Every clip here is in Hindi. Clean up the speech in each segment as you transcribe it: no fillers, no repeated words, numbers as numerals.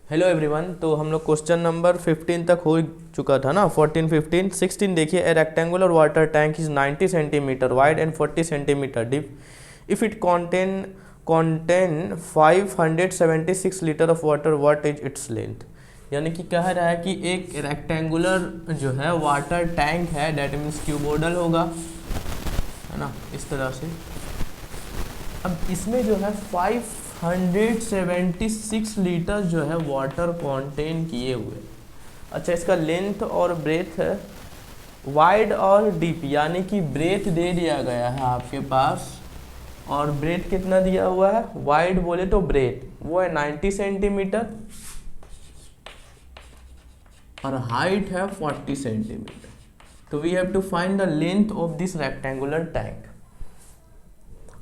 Hello everyone. तो हम लोग क्वेश्चन नंबर 15 तक हो चुका था ना। 14, 15, 16 देखिए। ए rectangular water tank is 90 centimetre wide and 40 centimetre deep if it contain 576 litre of water, what is its length. यानी कि कह रहा है कि एक रेक्टेंगुलर जो है वाटर टैंक है, डेट मीन्स क्यूबोडल होगा, है ना, इस तरह से। अब इसमें जो है 576 लीटर जो है वाटर कंटेन किए हुए। अच्छा, इसका लेंथ और ब्रेथ है, वाइड और डीप, यानी कि ब्रेथ दे दिया गया है आपके पास, और ब्रेथ कितना दिया हुआ है, वाइड बोले तो ब्रेथ वो है 90 सेंटीमीटर और हाइट है 40 सेंटीमीटर। तो we have to find the length of this rectangular tank.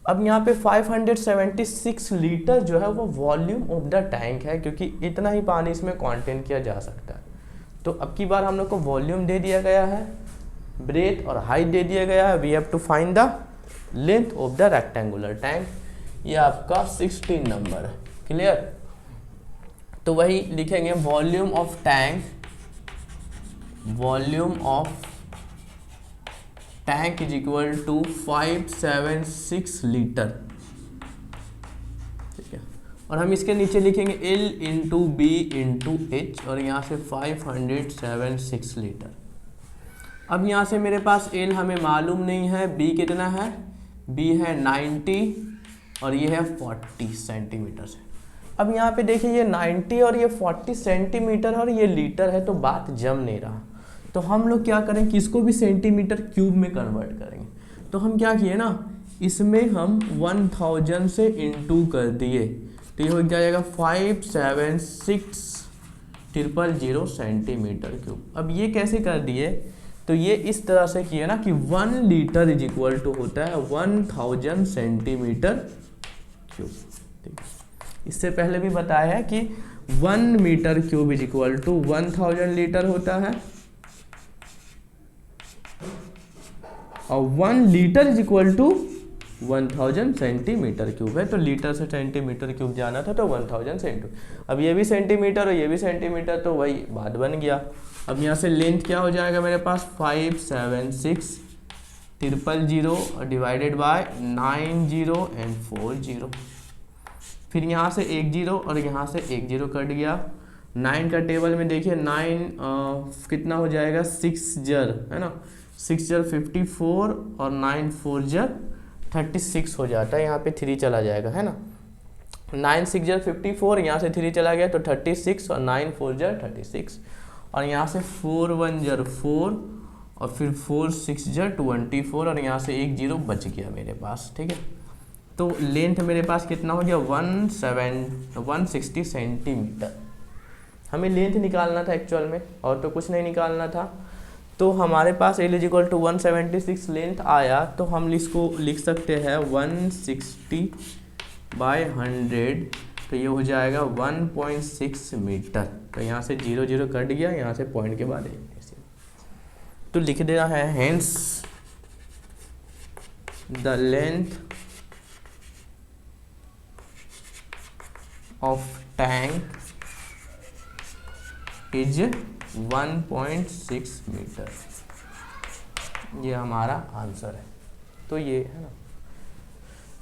अब यहाँ पे 576 लीटर जो है वो वॉल्यूम ऑफ द टैंक है, क्योंकि इतना ही पानी इसमें कंटेन किया जा सकता है। तो अब की बार हम लोग को वॉल्यूम दे दिया गया है, ब्रेथ और हाइट दे दिया गया है। We have to find the length of the rectangular tank. ये आपका 16 नंबर है। क्लियर? तो वही लिखेंगे, volume of tank, volume of tank is equal to 576 litre. ठीक है, और हम इसके नीचे लिखेंगे L into B into H, और यहाँ से 576 लीटर। अब यहाँ से मेरे पास L हमें मालूम नहीं है, B कितना है, B है 90 और ये है 40 सेंटीमीटर से। अब यहाँ पे देखिए, ये 90 और ये 40 सेंटीमीटर और ये लीटर है, तो बात जम नहीं रहा। तो हम लोग क्या करें कि इसको भी सेंटीमीटर क्यूब में कन्वर्ट करेंगे। तो हम क्या किए ना, इसमें हम 1000 से इंटू कर दिए, तो ये हो जाएगा 576,000 सेंटीमीटर क्यूब। अब ये कैसे कर दिए, तो ये इस तरह से किए ना कि 1 लीटर इज इक्वल टू होता है 1000 सेंटीमीटर क्यूब। ठीक है, इससे पहले भी बताया है कि 1 metre cube is equal to 1000 litre होता है, और 1 litre is equal to 1000 centimetre cube है। तो लीटर से सेंटीमीटर क्यूब जाना था, तो 1000 सेंटीमीटर। अब ये भी सेंटीमीटर और ये भी सेंटीमीटर, तो वही बात बन गया। अब यहाँ से लेंथ क्या हो जाएगा मेरे पास, 576,000 डिवाइडेड बाय 90 एंड 40। फिर यहाँ से 1 0 और यहाँ से 1 0 कट गया। 9 का टेबल में देखिए, 9 कितना हो जाएगा, 6 जर, है ना, 6 जर 54 और 9 4 जर 36 हो जाता है। यहाँ पे 3 चला जाएगा, है ना। 9 6 जर 54, यहाँ से 3 चला गया तो 36, और 9 4 जर 36, और यहाँ से 4 1 जर 4, और फिर 4 6 जर 24, और यहाँ से 1 0 बच गया मेरे पास। ठीक है, तो लेंथ मेरे पास कितना हो गया, 160 सेंटीमीटर। हमें लेंथ निकालना था एक्चुअल में, और तो कुछ नहीं निकालना था। तो हमारे पास L इक्वल टू 176 लेंथ आया, तो हम इसको लिख सकते हैं 160/100, तो ये हो जाएगा 1.6 मीटर। तो यहाँ से 0 0 कट गया, यहाँ से पॉइंट के बाद तो लिख देना है, hence the length of tank is 1.6 metre. ये हमारा आंसर है। तो ये है ना,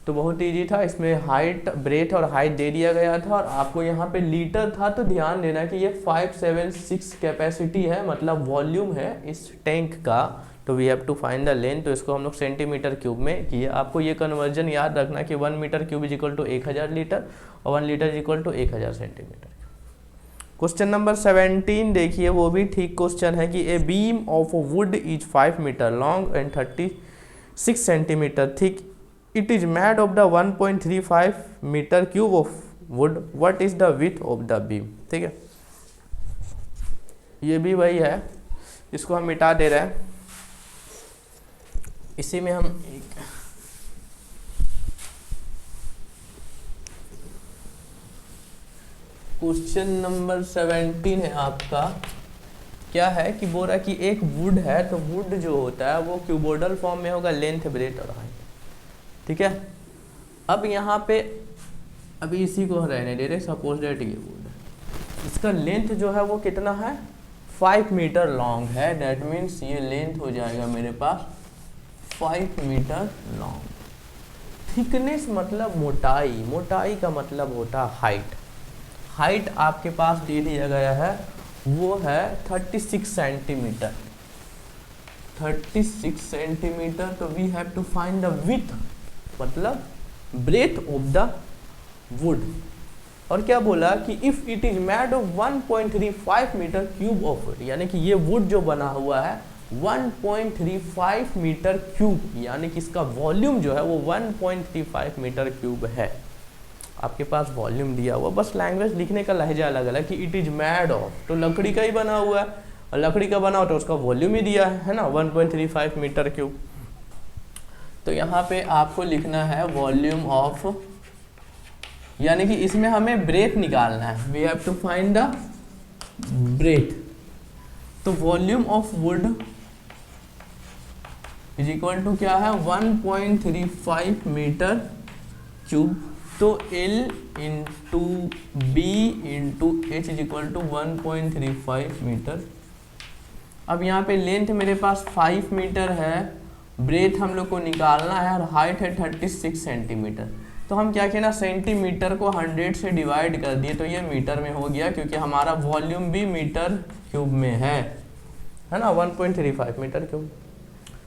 तो बहुत इजी था। इसमें हाइट, ब्रेथ और हाइट दे दिया गया था, और आपको यहाँ पे लीटर था, तो ध्यान देना कि ये 576 कैपेसिटी है, मतलब वॉल्यूम है इस टैंक का। तो we have to find the length, तो इसको हम लोग सेंटीमीटर क्यूब में किए। आपको ये कन्वर्जन याद रखना कि 1 metre cube is equal to 1000 litre, और 1 litre is equal to 1000 centimetre. Question number 17 देखिए, वो भी ठीक क्वेश्चन है कि a beam of wood is 5 metre long and 36 centimetre thick, it is made of the 1.35 metre cube of wood, what is the width of the beam. ठीक है, ये भी वही है, इसको हम मिटा दे रहे हैं। इसी में हम एक क्वेश्चन नंबर 17 है आपका। क्या है कि बोल रहा है कि एक वुड है, तो वुड जो होता है वो क्यूबोडल फॉर्म में होगा, लेंथ, ब्रेथ और हाइट। ठीक है, अब यहाँ पे अभी इसी को रहने दे रहे, सपोज डेट ये वुड इसका लेंथ जो है वो कितना है 5 मीटर लॉन्ग है। दैट मीन्स ये लेंथ हो जाएगा मेरे पास 5 मीटर लॉन्ग। थिकनेस मतलब मोटाई, मोटाई का मतलब होता है हाइट। हाइट आपके पास दे दिया गया है वो है 36 सेंटीमीटर, 36 सेंटीमीटर। तो we have to find the width मतलब ब्रेथ ऑफ द वुड। और क्या बोला कि if it is made of 1.35 metre cube of wood, यानी कि ये वुड जो बना हुआ है 1.35 मीटर क्यूब, यानी कि इसका वॉल्यूम जो है वो 1.35 मीटर क्यूब है। आपके पास वॉल्यूम दिया हुआ, बस लैंग्वेज लिखने का लहजा अलग अलग कि इट इज मेड ऑफ, तो लकड़ी का ही बना हुआ है और लकड़ी का बना हो तो उसका वॉल्यूम ही दिया है ना 1.35 मीटर क्यूब। तो यहाँ पे आपको लिखना है वॉल्यूम ऑफ, यानी कि इसमें हमें ब्रेथ निकालना है, we have to find the breath. तो volume of wood is equal to क्या है 1.35 मीटर क्यूब। तो L into B into H is equal to 1.35 metre. अब यहाँ पे लेंथ मेरे पास 5 मीटर है, ब्रेथ हम लोग को निकालना है और हाइट है 36 सेंटीमीटर। तो हम क्या किए ना सेंटीमीटर को 100 से डिवाइड कर दिए तो ये मीटर में हो गया, क्योंकि हमारा वॉल्यूम भी मीटर क्यूब में है ना 1.35 metre cube.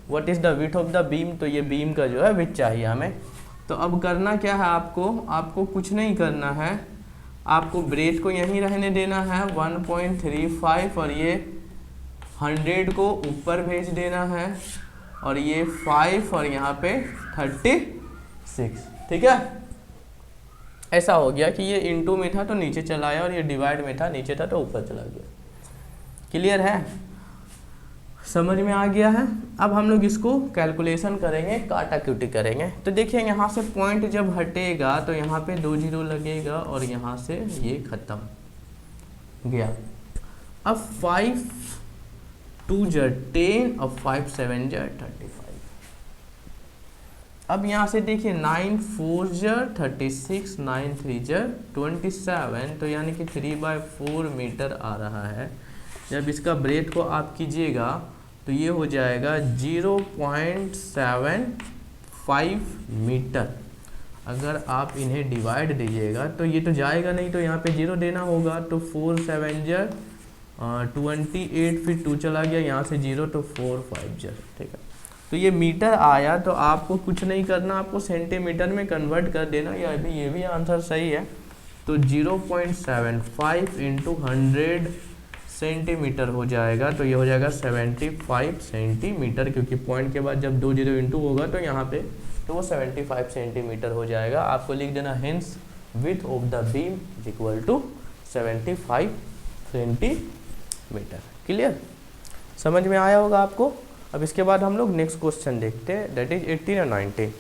What is the width of the beam, तो ये बीम का जो है विड्थ चाहिए हमें। तो अब करना क्या है आपको कुछ नहीं करना है, आपको ब्रेथ को यहीं रहने देना है 1.35 और ये 100 को ऊपर भेज देना है और ये 5 और यहाँ पे 36, ठीक है। ऐसा हो गया कि ये इनटू में था तो नीचे चला आया और ये डिवाइड में था नीचे था तो ऊपर चला गया। क्लियर है, समझ में आ गया है। अब हम लोग इसको कैलकुलेशन करेंगे, काटाकुटी करेंगे। तो देखिए यहाँ से पॉइंट जब हटेगा तो यहाँ पे 2 जीरो लगेगा और यहाँ से ये खत्म गया। अब 5 2 × 10 और 5 7 × 35। अब यहाँ से देखिए 9 4 × 36 9 3 × 27, तो यानी कि 3/4 मीटर आ रहा है। जब इसका ब्रेथ को आप कीजिएगा तो ये हो जाएगा 0.75 मीटर। अगर आप इन्हें डिवाइड दीजिएगा तो ये तो जाएगा नहीं, तो यहाँ पे 0 देना होगा। तो 4 7 × 28, फिर 2 चला गया यहाँ से 0 तो 4 5 × ठीक है। तो ये मीटर आया, तो आपको कुछ नहीं करना, आपको सेंटीमीटर में कन्वर्ट कर देना। ये भी आंसर सही है। तो 0.75 × 100 सेंटीमीटर हो जाएगा, तो ये हो जाएगा 75 सेंटीमीटर, क्योंकि पॉइंट के बाद जब 2 जीरो इंटू होगा तो यहाँ पे तो वो 75 सेंटीमीटर हो जाएगा। आपको लिख देना hence width of the beam is equal to 75 centimetre. Clear, समझ में आया होगा आपको। अब इसके बाद हम लोग नेक्स्ट क्वेश्चन देखते हैं, दैट इज 18 और 19।